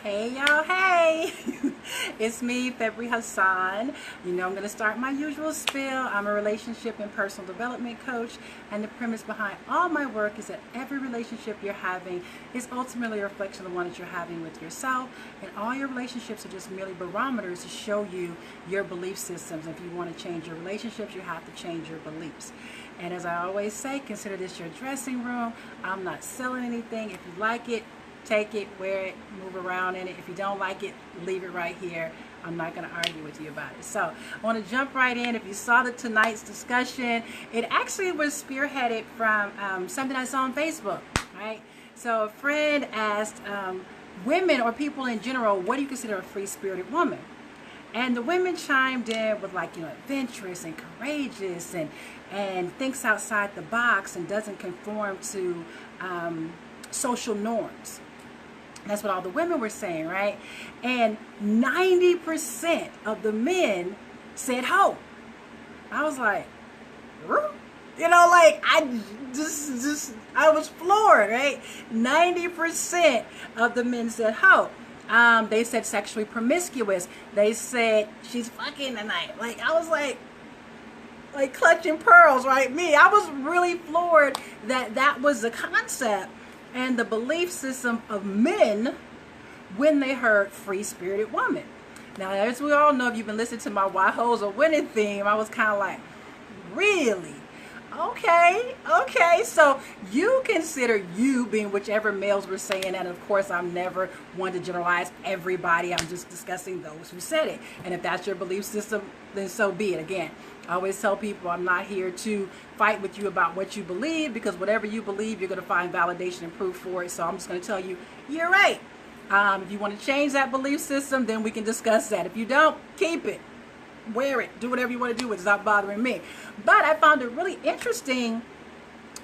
Hey y'all, hey! It's me, Febury Hassan. You know I'm going to start my usual spiel. I'm a relationship and personal development coach, and the premise behind all my work is that every relationship you're having is ultimately a reflection of the one that you're having with yourself, and all your relationships are just merely barometers to show you your belief systems. If you want to change your relationships, you have to change your beliefs. And as I always say, consider this your dressing room. I'm not selling anything. If you like it, take it, wear it, move around in it. If you don't like it, leave it right here. I'm not going to argue with you about it. So I want to jump right in. If you saw tonight's discussion, it actually was spearheaded from something I saw on Facebook, right? So a friend asked women or people in general, what do you consider a free-spirited woman? And the women chimed in with adventurous and courageous and thinks outside the box and doesn't conform to social norms. That's what all the women were saying, right? And 90% of the men said ho. I was like, I was floored, right? 90% of the men said ho. They said sexually promiscuous. They said she's fucking tonight. I was like clutching pearls, right? I was really floored that was the concept and the belief system of men when they heard free-spirited woman. Now, as we all know, if you've been listening to my Why Hoes Are Winning theme, I was kind of like, really? Okay. So you consider you being whichever males were saying that. And of course, I'm never one to generalize everybody. I'm just discussing those who said it. And if that's your belief system, then so be it. Again, I always tell people I'm not here to fight with you about what you believe, because whatever you believe, you're going to find validation and proof for it. So I'm just going to tell you, you're right. If you want to change that belief system, then we can discuss that. If you don't, keep it. Wear it, do whatever you want to do with it. It's not bothering me. But I found it really interesting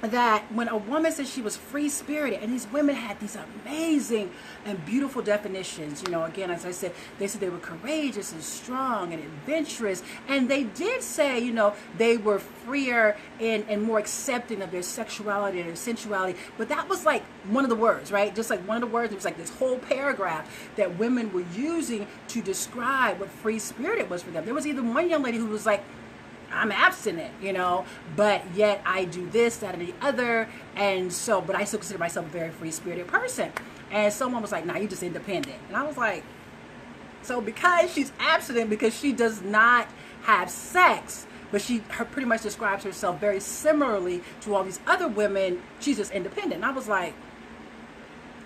that when a woman said she was free-spirited, and these women had these amazing and beautiful definitions, again, as I said, they said they were courageous and strong and adventurous, and they did say, they were freer and more accepting of their sexuality and their sensuality, but that was one of the words, right? Just one of the words, it was this whole paragraph that women were using to describe what free-spirited was for them. There was even one young lady who was like, I'm abstinent, but yet I do this, that, and the other, and so, but I still consider myself a very free-spirited person. And someone was like, nah, you just independent. And I was like, so because she's abstinent, because she does not have sex, but she pretty much describes herself very similarly to all these other women, she's just independent. And I was like,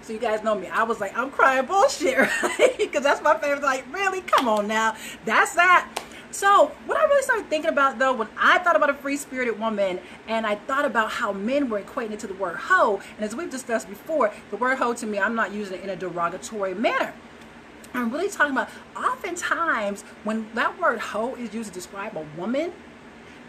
so you guys know me. I was like, I'm crying bullshit, right? Because that's my favorite. Really? Come on now. That's that. So what I really started thinking about, though, when I thought about a free-spirited woman, and I thought about how men were equating it to the word hoe, and as we've discussed before, the word hoe to me, I'm not using it in a derogatory manner. I'm really talking about oftentimes when that word hoe is used to describe a woman,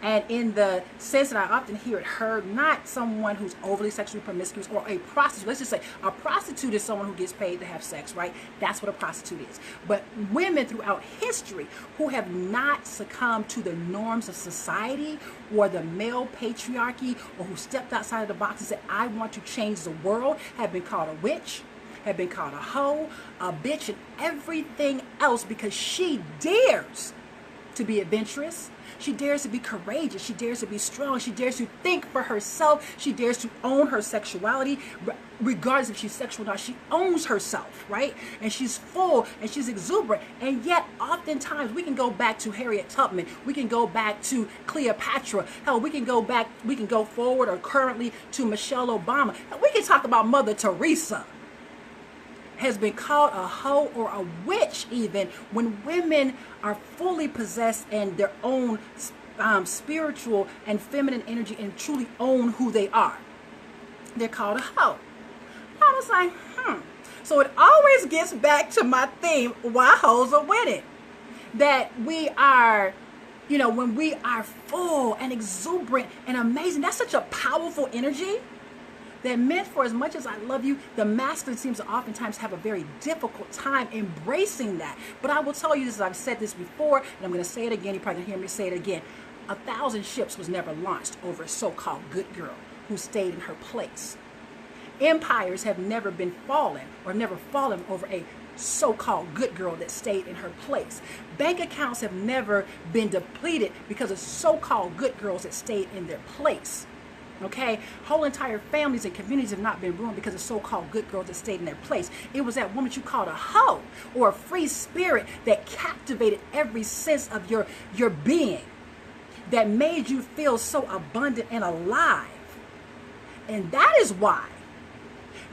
and in the sense that I often hear it heard, not someone who's overly sexually promiscuous or a prostitute. Let's just say a prostitute is someone who gets paid to have sex, right? That's what a prostitute is. But women throughout history who have not succumbed to the norms of society or the male patriarchy, or who stepped outside of the box and said, I want to change the world, have been called a witch, have been called a hoe, a bitch, and everything else, because she dares to be adventurous. She dares to be courageous. She dares to be strong. She dares to think for herself. She dares to own her sexuality, regardless if she's sexual or not. She owns herself, right? And she's full and she's exuberant. And yet, oftentimes, we can go back to Harriet Tubman. We can go back to Cleopatra. Hell, we can go forward or currently to Michelle Obama. Hell, we can talk about Mother Teresa. Has been called a hoe or a witch, even when women are fully possessed in their own spiritual and feminine energy and truly own who they are. They're called a hoe. I was like, So it always gets back to my theme, why hoes are winning. That we are, when we are full and exuberant and amazing, that's such a powerful energy. That meant, for as much as I love you, the masculine seems to oftentimes have a very difficult time embracing that. But I will tell you this, I've said this before, and I'm going to say it again. You're probably going to hear me say it again. 1,000 ships was never launched over a so-called good girl who stayed in her place. Empires have never been fallen or never fallen over a so-called good girl that stayed in her place. Bank accounts have never been depleted because of so-called good girls that stayed in their place. Okay, whole entire families and communities have not been ruined because of so-called good girls that stayed in their place. It was that woman you called a hoe or a free spirit that captivated every sense of your being, that made you feel so abundant and alive. And that is why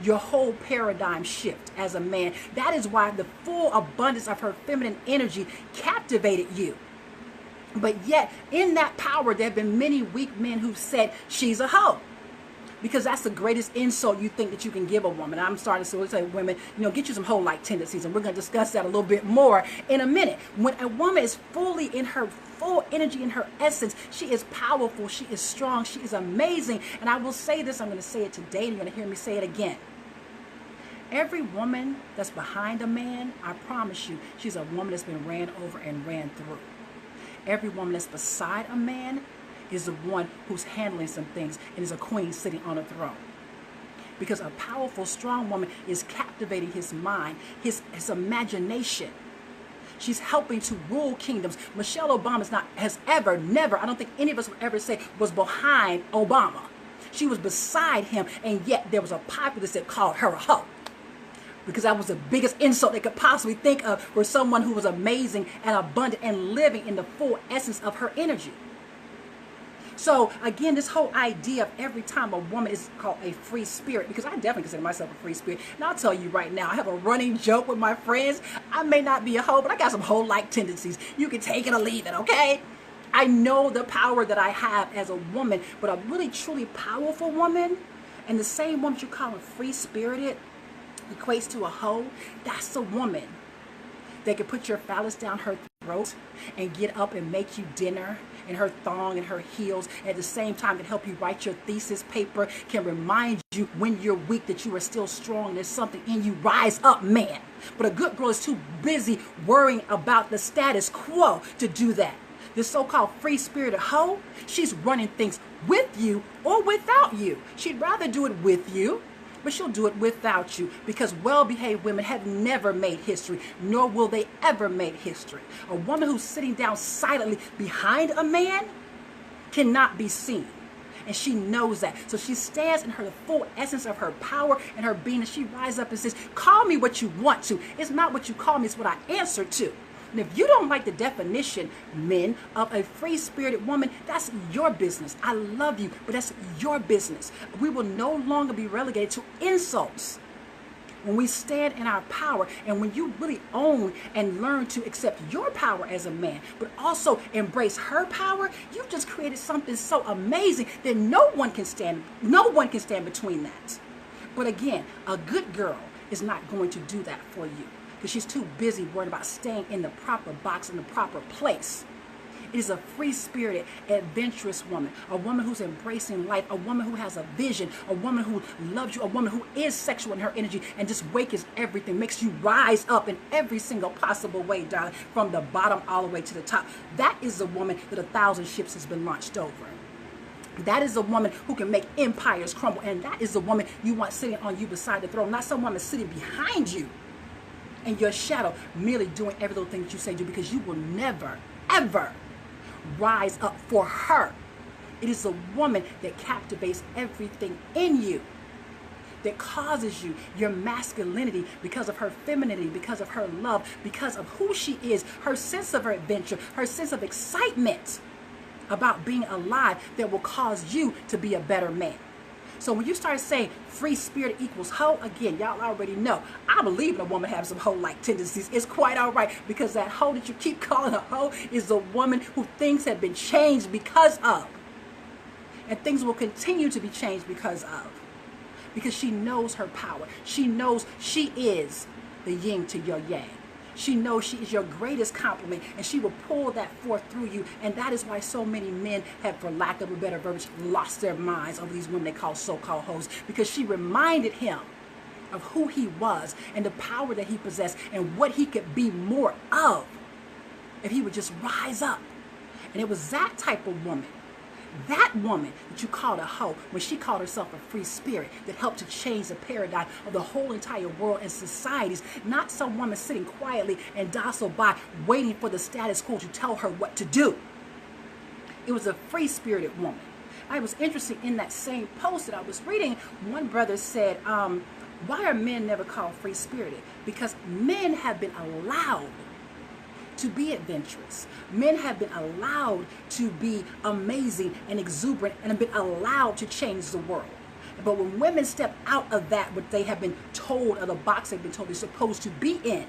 your whole paradigm shift as a man. That is why the full abundance of her feminine energy captivated you. But yet, in that power, there have been many weak men who've said she's a hoe. Because that's the greatest insult you think that you can give a woman. I'm starting to say, women, get you some hoe-like tendencies. And we're going to discuss that a little bit more in a minute. When a woman is fully in her full energy, in her essence, she is powerful, she is strong, she is amazing. And I will say this, I'm going to say it today, and you're going to hear me say it again. Every woman that's behind a man, I promise you, she's a woman that's been ran over and ran through. Every woman that's beside a man is the one who's handling some things and is a queen sitting on a throne. Because a powerful, strong woman is captivating his mind, his imagination. She's helping to rule kingdoms. Michelle Obama never, I don't think any of us would ever say, was behind Obama. She was beside him, and yet there was a populace that called her a hoe. Because that was the biggest insult they could possibly think of for someone who was amazing and abundant and living in the full essence of her energy. So again, this whole idea of every time a woman is called a free spirit, because I definitely consider myself a free spirit. And I'll tell you right now, I have a running joke with my friends. I may not be a hoe, but I got some hoe-like tendencies. You can take it or leave it, okay? I know the power that I have as a woman, but a really, truly powerful woman, and the same woman you call a free-spirited, equates to a hoe. That's a woman that can put your phallus down her throat and get up and make you dinner in her thong and her heels. At the same time, can help you write your thesis paper, can remind you when you're weak that you are still strong. There's something in you. Rise up, man. But a good girl is too busy worrying about the status quo to do that. This so-called free-spirited hoe, she's running things with you or without you. She'd rather do it with you, but she'll do it without you, because well-behaved women have never made history, nor will they ever make history. A woman who's sitting down silently behind a man cannot be seen, and she knows that. So she stands in her full essence of her power and her being, and she rises up and says, call me what you want to. It's not what you call me, it's what I answer to. And if you don't like the definition, men, of a free-spirited woman, that's your business. I love you, but that's your business. We will no longer be relegated to insults when we stand in our power, and when you really own and learn to accept your power as a man, but also embrace her power. You just created something so amazing that no one can stand between that. But again, a good girl is not going to do that for you, because she's too busy worrying about staying in the proper box, in the proper place. It is a free-spirited, adventurous woman, a woman who's embracing life, a woman who has a vision, a woman who loves you, a woman who is sexual in her energy and just wakes everything, makes you rise up in every single possible way, darling, from the bottom all the way to the top. That is the woman that 1,000 ships has been launched over. That is a woman who can make empires crumble, and that is the woman you want sitting on you beside the throne, not some woman sitting behind you in your shadow, merely doing every little thing that you say do, because you will never, ever rise up for her. It is a woman that captivates everything in you, that causes you your masculinity because of her femininity, because of her love, because of who she is, her sense of her adventure, her sense of excitement about being alive, that will cause you to be a better man. So when you start saying free spirit equals hoe, again, y'all already know. I believe in a woman having some hoe-like tendencies. It's quite all right, because that hoe that you keep calling a hoe is a woman who things have been changed because of. And things will continue to be changed because of. Because she knows her power. She knows she is the yin to your yang. She knows she is your greatest compliment, and she will pull that forth through you. And that is why so many men have, for lack of a better verbiage, lost their minds over these women they call so-called hoes, because she reminded him of who he was and the power that he possessed and what he could be more of if he would just rise up. And it was that type of woman That woman that you called a hoe, when she called herself a free spirit that helped to change the paradigm of the whole entire world and societies, not some woman sitting quietly and docile by waiting for the status quo to tell her what to do. It was a free spirited woman. I was interested in that same post that I was reading. One brother said, why are men never called free spirited? Because men have been allowed to be adventurous. Men have been allowed to be amazing and exuberant and have been allowed to change the world. But when women step out of that, what they have been told, or the box they've been told they're supposed to be in,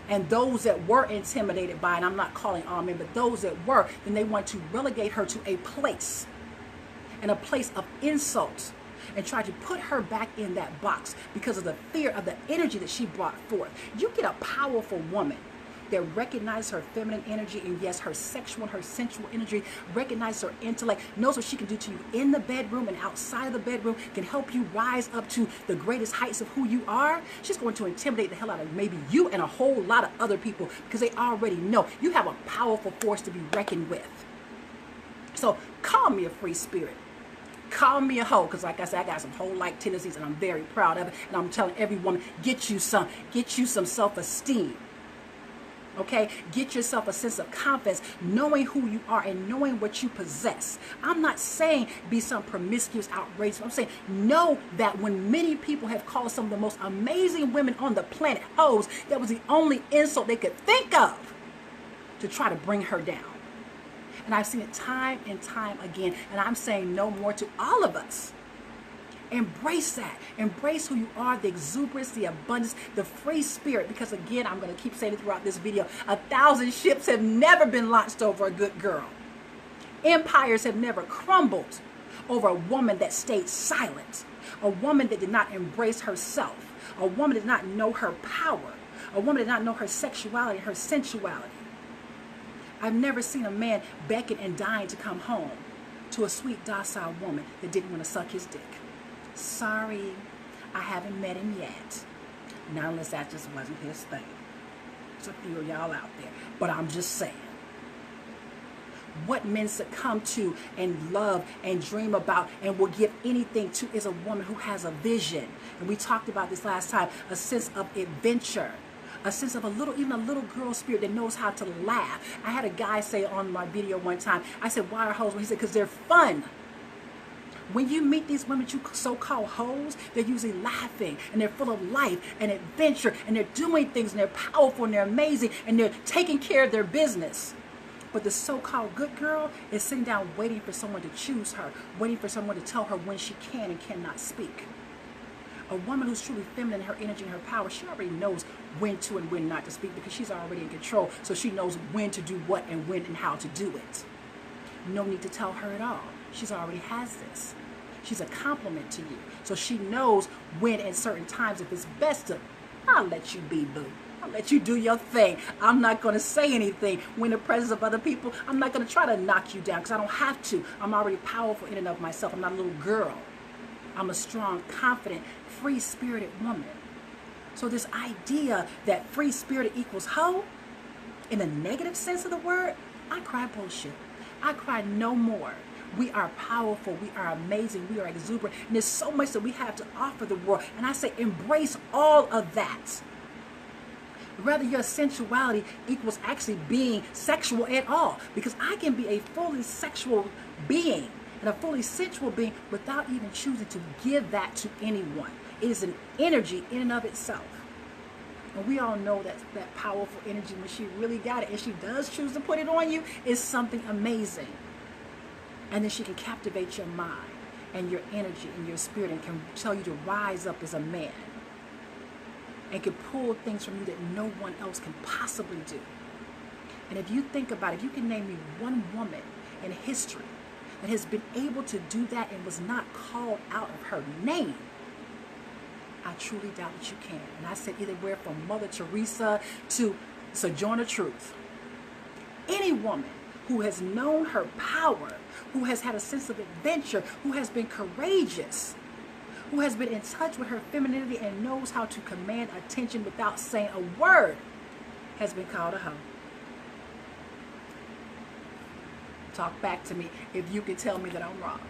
and those that were intimidated by, and I'm not calling all men, but those that were, then they want to relegate her to a place, and a place of insult, and try to put her back in that box because of the fear of the energy that she brought forth. You get a powerful woman that recognizes her feminine energy, and yes, her sexual and her sensual energy, recognizes her intellect, knows what she can do to you in the bedroom and outside of the bedroom, can help you rise up to the greatest heights of who you are. She's going to intimidate the hell out of maybe you and a whole lot of other people because they already know you have a powerful force to be reckoned with. So call me a free spirit. Call me a hoe, because like I said, I got some hoe-like tendencies and I'm very proud of it. And I'm telling every woman, get you some self-esteem. Okay, get yourself a sense of confidence, knowing who you are and knowing what you possess. I'm not saying be some promiscuous, outrageous. I'm saying know that when many people have called some of the most amazing women on the planet hoes, that was the only insult they could think of to try to bring her down. And I've seen it time and time again. And I'm saying no more to all of us. Embrace that. Embrace who you are, the exuberance, the abundance, the free spirit. Because again, I'm going to keep saying it throughout this video, 1,000 ships have never been launched over a good girl. Empires have never crumbled over a woman that stayed silent. A woman that did not embrace herself. A woman that did not know her power. A woman that did not know her sexuality, her sensuality. I've never seen a man beckon and dying to come home to a sweet, docile woman that didn't want to suck his dick. Sorry, I haven't met him yet. Not unless that just wasn't his thing. There's a few of y'all out there. But I'm just saying. What men succumb to and love and dream about and will give anything to is a woman who has a vision. And we talked about this last time. A sense of adventure. A sense of even a little girl spirit that knows how to laugh. I had a guy say on my video one time, I said, why are hoes? He said, because they're fun. When you meet these women you so-called hoes, they're usually laughing and they're full of life and adventure and they're doing things and they're powerful and they're amazing and they're taking care of their business. But the so-called good girl is sitting down waiting for someone to choose her, waiting for someone to tell her when she can and cannot speak. A woman who's truly feminine in her energy and her power, she already knows when to and when not to speak because she's already in control. So she knows when to do what and when and how to do it. No need to tell her at all. She's already has this. She's a compliment to you. So she knows when at certain times, if it's best to, I'll let you be, boo. I'll let you do your thing. I'm not going to say anything. When in the presence of other people, I'm not going to try to knock you down because I don't have to. I'm already powerful in and of myself. I'm not a little girl. I'm a strong, confident, free-spirited woman. So this idea that free-spirited equals hoe, in the negative sense of the word, I cry bullshit. I cry no more. We are powerful. We are amazing. We are exuberant. And there's so much that we have to offer the world. And I say embrace all of that. Whether your sensuality equals actually being sexual at all. Because I can be a fully sexual being and a fully sensual being without even choosing to give that to anyone. It is an energy in and of itself. And we all know that that powerful energy, when she really got it and she does choose to put it on you, is something amazing. And then she can captivate your mind and your energy and your spirit and can tell you to rise up as a man. And can pull things from you that no one else can possibly do. And if you think about it, if you can name me one woman in history that has been able to do that and was not called out of her name, I truly doubt that you can. And I said either where from Mother Teresa to Sojourner Truth. Any woman who has known her power, who has had a sense of adventure, who has been courageous, who has been in touch with her femininity and knows how to command attention without saying a word, has been called a hoe. Talk back to me if you can tell me that I'm wrong.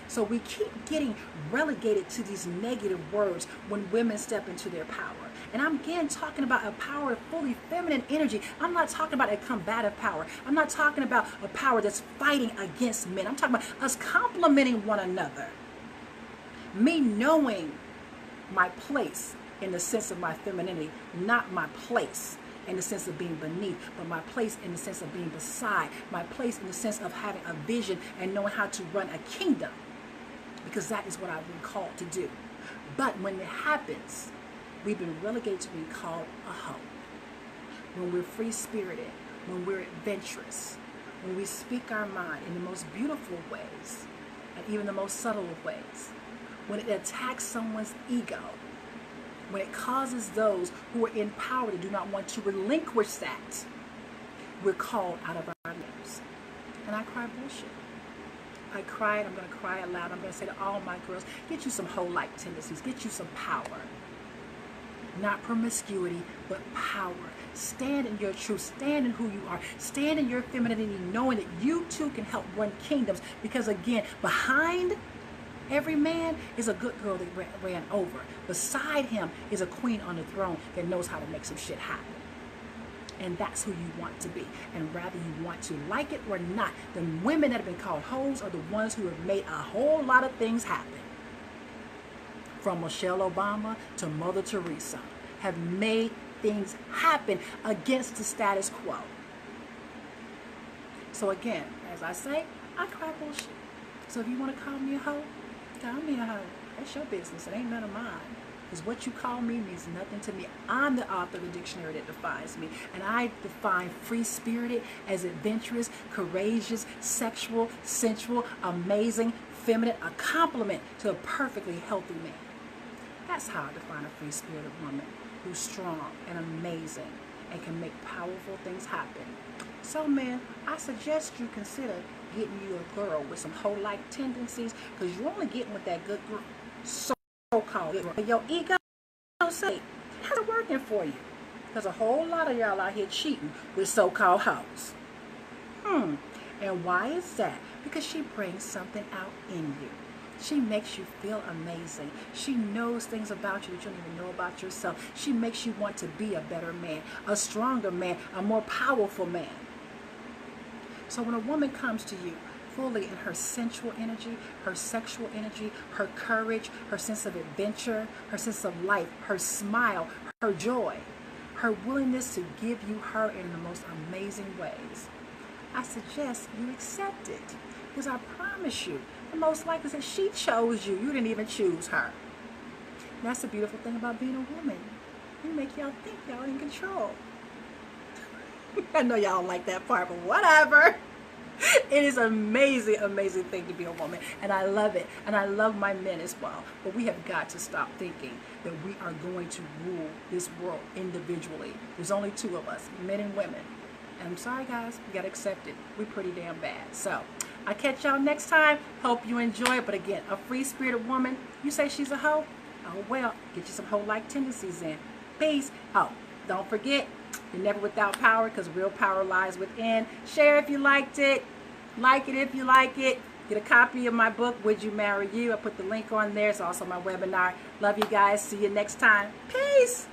So we keep getting relegated to these negative words when women step into their power. And I'm again talking about a power of fully feminine energy. I'm not talking about a combative power. I'm not talking about a power that's fighting against men. I'm talking about us complementing one another. Me knowing my place in the sense of my femininity, not my place in the sense of being beneath, but my place in the sense of being beside, my place in the sense of having a vision and knowing how to run a kingdom, because that is what I've been called to do. But when it happens, we've been relegated to being called a hoe. When we're free-spirited, when we're adventurous, when we speak our mind in the most beautiful ways, and even the most subtle of ways, when it attacks someone's ego, when it causes those who are in power to do not want to relinquish that, we're called out of our names. And I cry bullshit. I cried, I'm going to cry it loud. I'm going to say to all my girls, get you some hoe-like tendencies. Get you some power. Not promiscuity, but power. Stand in your truth. Stand in who you are. Stand in your femininity, knowing that you too can help run kingdoms. Because again, behind every man is a good girl that ran over. Beside him is a queen on the throne that knows how to make some shit happen. And that's who you want to be. And rather you want to like it or not, the women that have been called hoes are the ones who have made a whole lot of things happen. From Michelle Obama to Mother Teresa, have made things happen against the status quo. So again, as I say, I cry bullshit. So if you want to call me a hoe, call me a hoe. That's your business. It ain't none of mine. Because what you call me means nothing to me. I'm the author of the dictionary that defines me. And I define free-spirited as adventurous, courageous, sexual, sensual, amazing, feminine, a compliment to a perfectly healthy man. That's how I define a free-spirited woman who's strong and amazing and can make powerful things happen. So, man, I suggest you consider getting you a girl with some hoe-like tendencies, because you're only getting with that good girl. So-called girl. Your ego say, how's it working for you? Because a whole lot of y'all out here cheating with so-called hoes. And why is that? Because she brings something out in you. She makes you feel amazing. She knows things about you that you don't even know about yourself. She makes you want to be a better man, a stronger man, a more powerful man. So when a woman comes to you fully in her sensual energy, her sexual energy, her courage, her sense of adventure, her sense of life, her smile, her joy, her willingness to give you her in the most amazing ways, I suggest you accept it. Because I promise you, the most likely is that she chose you. You didn't even choose her. And that's the beautiful thing about being a woman. You make y'all think y'all in control. I know y'all don't like that part, but whatever. It is an amazing, amazing thing to be a woman. And I love it. And I love my men as well. But we have got to stop thinking that we are going to rule this world individually. There's only two of us, men and women. And I'm sorry, guys. We got to accept it. We're pretty damn bad. So I'll catch y'all next time. Hope you enjoy it. But again, a free-spirited woman, you say she's a hoe? Oh, well, get you some hoe-like tendencies in. Peace. Oh, don't forget, you're never without power, because real power lies within. Share if you liked it. Like it if you like it. Get a copy of my book, Would You Marry You? I put the link on there. It's also my webinar. Love you guys. See you next time. Peace.